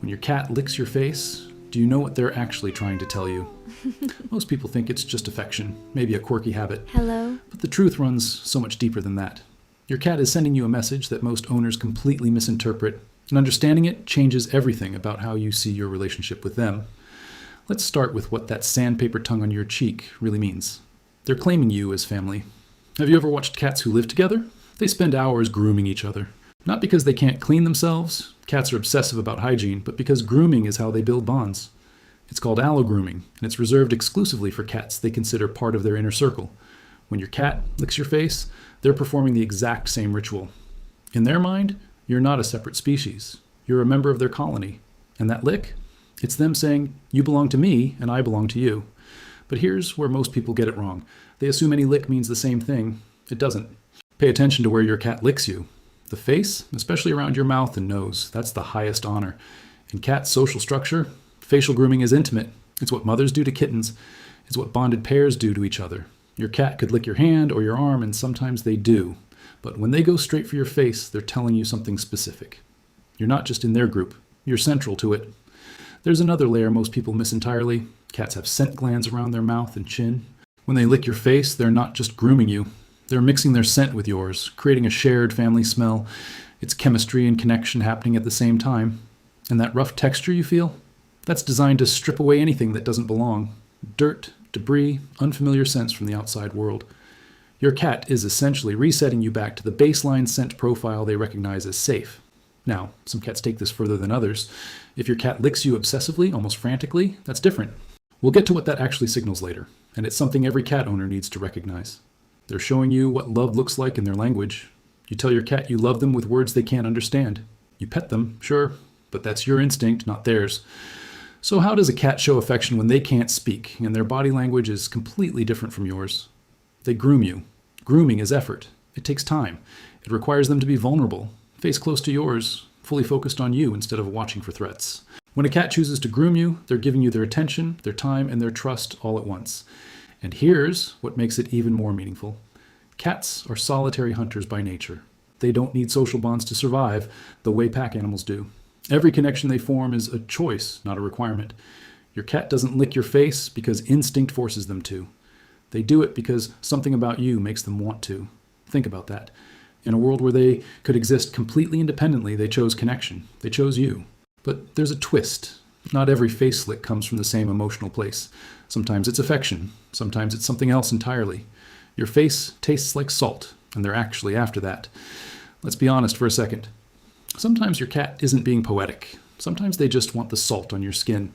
When your cat licks your face, do you know what they're actually trying to tell you? Most people think it's just affection, maybe a quirky habit. Hello? But the truth runs so much deeper than that. Your cat is sending you a message that most owners completely misinterpret, and understanding it changes everything about how you see your relationship with them. Let's start with what that sandpaper tongue on your cheek really means. They're claiming you as family. Have you ever watched cats who live together? They spend hours grooming each other. Not because they can't clean themselves, cats are obsessive about hygiene, but because grooming is how they build bonds. It's called allo-grooming, and it's reserved exclusively for cats they consider part of their inner circle. When your cat licks your face, they're performing the exact same ritual. In their mind, you're not a separate species. You're a member of their colony. And that lick? It's them saying, you belong to me, and I belong to you. But here's where most people get it wrong. They assume any lick means the same thing. It doesn't. Pay attention to where your cat licks you. The face, especially around your mouth and nose, that's the highest honor. In cats' social structure, facial grooming is intimate. It's what mothers do to kittens. It's what bonded pairs do to each other. Your cat could lick your hand or your arm, and sometimes they do. But when they go straight for your face, they're telling you something specific. You're not just in their group. You're central to it. There's another layer most people miss entirely. Cats have scent glands around their mouth and chin. When they lick your face, they're not just grooming you. They're mixing their scent with yours, creating a shared family smell. It's chemistry and connection happening at the same time. And that rough texture you feel? That's designed to strip away anything that doesn't belong. Dirt, debris, unfamiliar scents from the outside world. Your cat is essentially resetting you back to the baseline scent profile they recognize as safe. Now, some cats take this further than others. If your cat licks you obsessively, almost frantically, that's different. We'll get to what that actually signals later, and it's something every cat owner needs to recognize. They're showing you what love looks like in their language. You tell your cat you love them with words they can't understand. You pet them, sure, but that's your instinct, not theirs. So how does a cat show affection when they can't speak, and their body language is completely different from yours? They groom you. Grooming is effort. It takes time. It requires them to be vulnerable, face close to yours, fully focused on you instead of watching for threats. When a cat chooses to groom you, they're giving you their attention, their time, and their trust all at once. And here's what makes it even more meaningful. Cats are solitary hunters by nature. They don't need social bonds to survive the way pack animals do. Every connection they form is a choice, not a requirement. Your cat doesn't lick your face because instinct forces them to. They do it because something about you makes them want to. Think about that. In a world where they could exist completely independently, they chose connection. They chose you. But there's a twist. Not every face lick comes from the same emotional place. Sometimes it's affection. Sometimes it's something else entirely. Your face tastes like salt, and they're actually after that. Let's be honest for a second. Sometimes your cat isn't being poetic. Sometimes they just want the salt on your skin.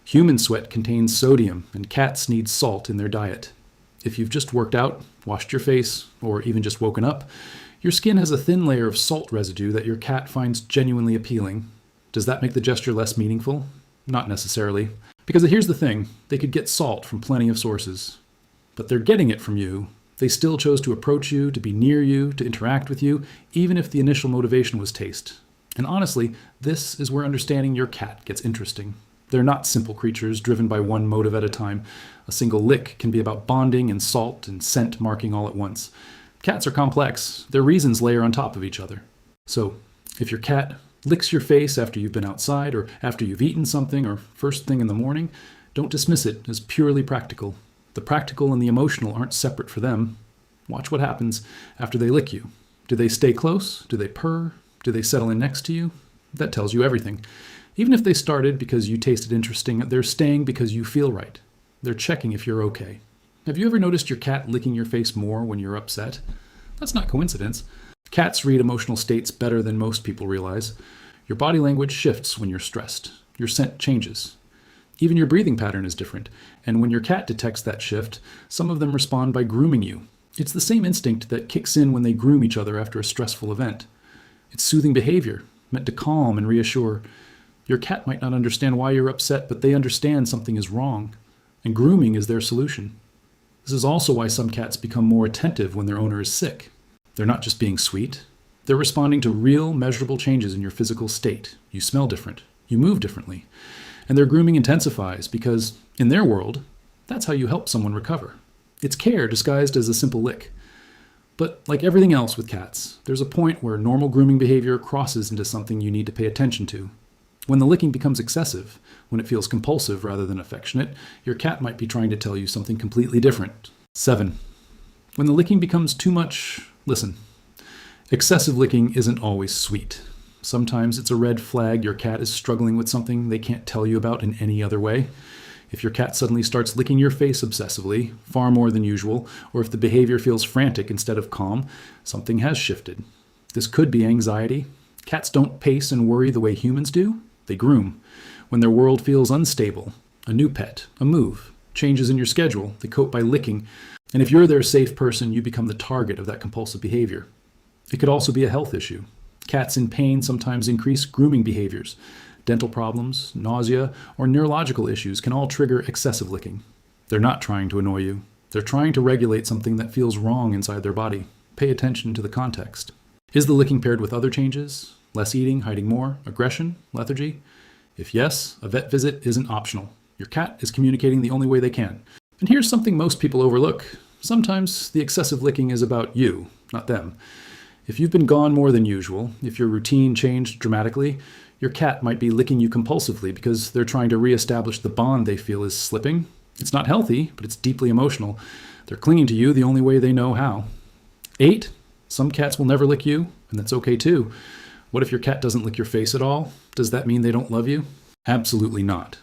Human sweat contains sodium, and cats need salt in their diet. If you've just worked out, washed your face, or even just woken up, your skin has a thin layer of salt residue that your cat finds genuinely appealing. Does that make the gesture less meaningful? Not necessarily. Because here's the thing, they could get salt from plenty of sources. But they're getting it from you. They still chose to approach you, to be near you, to interact with you, even if the initial motivation was taste. And honestly, this is where understanding your cat gets interesting. They're not simple creatures driven by one motive at a time. A single lick can be about bonding and salt and scent marking all at once. Cats are complex. Their reasons layer on top of each other. So, if your cat licks your face after you've been outside or after you've eaten something or first thing in the morning, don't dismiss it as purely practical. The practical and the emotional aren't separate for them. Watch what happens after they lick you. Do they stay close? Do they purr? Do they settle in next to you? That tells you everything. Even if they started because you tasted interesting, they're staying because you feel right. They're checking if you're okay. Have you ever noticed your cat licking your face more when you're upset? That's not coincidence. Cats read emotional states better than most people realize. Your body language shifts when you're stressed. Your scent changes. Even your breathing pattern is different. And when your cat detects that shift, some of them respond by grooming you. It's the same instinct that kicks in when they groom each other after a stressful event. It's soothing behavior, meant to calm and reassure. Your cat might not understand why you're upset, but they understand something is wrong. And grooming is their solution. This is also why some cats become more attentive when their owner is sick. They're not just being sweet. They're responding to real, measurable changes in your physical state. You smell different. You move differently. And their grooming intensifies because, in their world, that's how you help someone recover. It's care disguised as a simple lick. But like everything else with cats, there's a point where normal grooming behavior crosses into something you need to pay attention to. When the licking becomes excessive, when it feels compulsive rather than affectionate, your cat might be trying to tell you something completely different. 7. When the licking becomes too much, listen. Excessive licking isn't always sweet. Sometimes it's a red flag your cat is struggling with something they can't tell you about in any other way. If your cat suddenly starts licking your face obsessively, far more than usual, or if the behavior feels frantic instead of calm, something has shifted. This could be anxiety. Cats don't pace and worry the way humans do. They groom. When their world feels unstable, a new pet, a move, changes in your schedule, they cope by licking. And if you're their safe person, you become the target of that compulsive behavior. It could also be a health issue. Cats in pain sometimes increase grooming behaviors. Dental problems, nausea, or neurological issues can all trigger excessive licking. They're not trying to annoy you. They're trying to regulate something that feels wrong inside their body. Pay attention to the context. Is the licking paired with other changes? Less eating, hiding more, aggression, lethargy? If yes, a vet visit isn't optional. Your cat is communicating the only way they can. And here's something most people overlook. Sometimes the excessive licking is about you, not them. If you've been gone more than usual, if your routine changed dramatically, your cat might be licking you compulsively because they're trying to reestablish the bond they feel is slipping. It's not healthy, but it's deeply emotional. They're clinging to you the only way they know how. 8, some cats will never lick you, and that's okay too. What if your cat doesn't lick your face at all? Does that mean they don't love you? Absolutely not.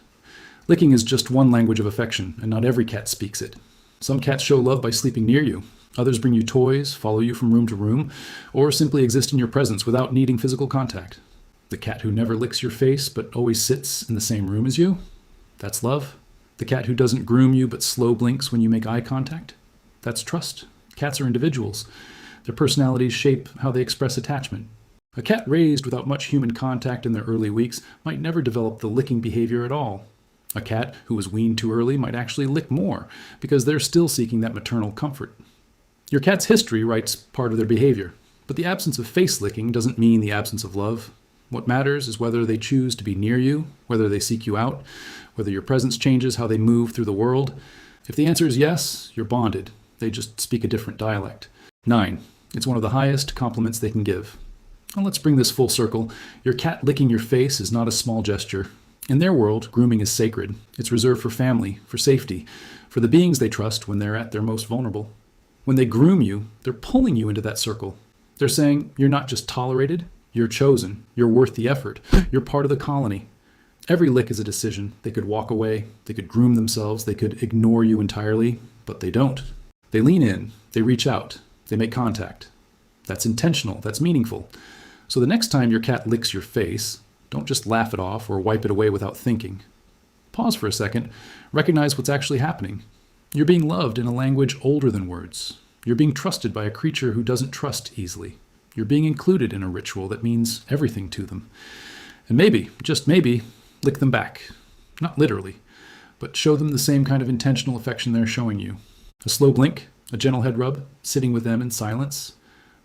Licking is just one language of affection, and not every cat speaks it. Some cats show love by sleeping near you. Others bring you toys, follow you from room to room, or simply exist in your presence without needing physical contact. The cat who never licks your face but always sits in the same room as you? That's love. The cat who doesn't groom you but slow blinks when you make eye contact? That's trust. Cats are individuals. Their personalities shape how they express attachment. A cat raised without much human contact in their early weeks might never develop the licking behavior at all. A cat who was weaned too early might actually lick more because they're still seeking that maternal comfort. Your cat's history writes part of their behavior, but the absence of face licking doesn't mean the absence of love. What matters is whether they choose to be near you, whether they seek you out, whether your presence changes how they move through the world. If the answer is yes, you're bonded. They just speak a different dialect. 9. It's one of the highest compliments they can give. Well, let's bring this full circle. Your cat licking your face is not a small gesture. In their world, grooming is sacred. It's reserved for family, for safety, for the beings they trust when they're at their most vulnerable. When they groom you, they're pulling you into that circle. They're saying, you're not just tolerated, you're chosen, you're worth the effort, you're part of the colony. Every lick is a decision. They could walk away, they could groom themselves, they could ignore you entirely, but they don't. They lean in, they reach out, they make contact. That's intentional, that's meaningful. So the next time your cat licks your face, don't just laugh it off or wipe it away without thinking. Pause for a second, recognize what's actually happening. You're being loved in a language older than words. You're being trusted by a creature who doesn't trust easily. You're being included in a ritual that means everything to them. And maybe, just maybe, lick them back. Not literally, but show them the same kind of intentional affection they're showing you. A slow blink, a gentle head rub, sitting with them in silence.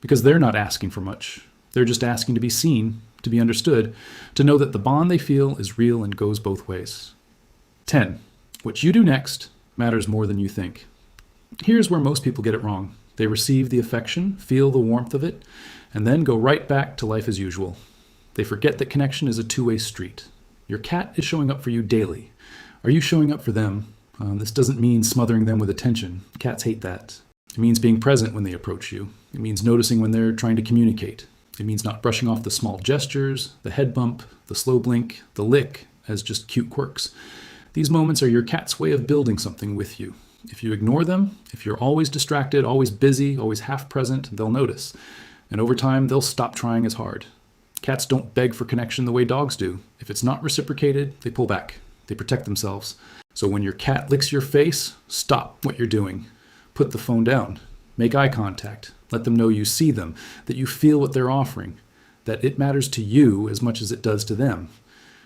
Because they're not asking for much. They're just asking to be seen, to be understood, to know that the bond they feel is real and goes both ways. 10. What you do next matters more than you think. Here's where most people get it wrong. They receive the affection, feel the warmth of it, and then go right back to life as usual. They forget that connection is a two-way street. Your cat is showing up for you daily. Are you showing up for them? This doesn't mean smothering them with attention. Cats hate that. It means being present when they approach you. It means noticing when they're trying to communicate. It means not brushing off the small gestures, the head bump, the slow blink, the lick as just cute quirks. These moments are your cat's way of building something with you. If you ignore them, if you're always distracted, always busy, always half present, they'll notice. And over time, they'll stop trying as hard. Cats don't beg for connection the way dogs do. If it's not reciprocated, they pull back. They protect themselves. So when your cat licks your face, stop what you're doing. Put the phone down. Make eye contact. Let them know you see them, that you feel what they're offering, that it matters to you as much as it does to them.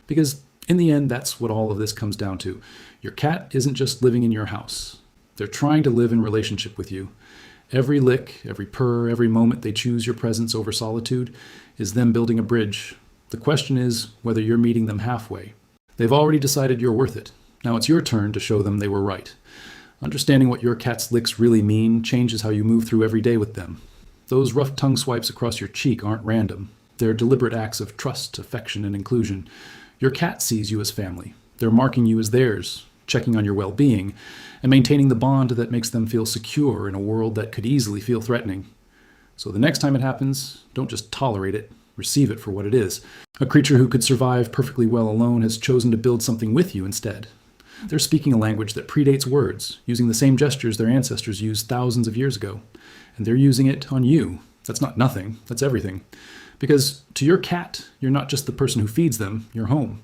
Because in the end, that's what all of this comes down to. Your cat isn't just living in your house. They're trying to live in relationship with you. Every lick, every purr, every moment they choose your presence over solitude is them building a bridge. The question is whether you're meeting them halfway. They've already decided you're worth it. Now it's your turn to show them they were right. Understanding what your cat's licks really mean changes how you move through every day with them. Those rough tongue swipes across your cheek aren't random. They're deliberate acts of trust, affection, and inclusion. Your cat sees you as family. They're marking you as theirs, checking on your well-being, and maintaining the bond that makes them feel secure in a world that could easily feel threatening. So the next time it happens, don't just tolerate it, receive it for what it is. A creature who could survive perfectly well alone has chosen to build something with you instead. They're speaking a language that predates words, using the same gestures their ancestors used thousands of years ago. And they're using it on you. That's not nothing, that's everything. Because to your cat, you're not just the person who feeds them, you're home.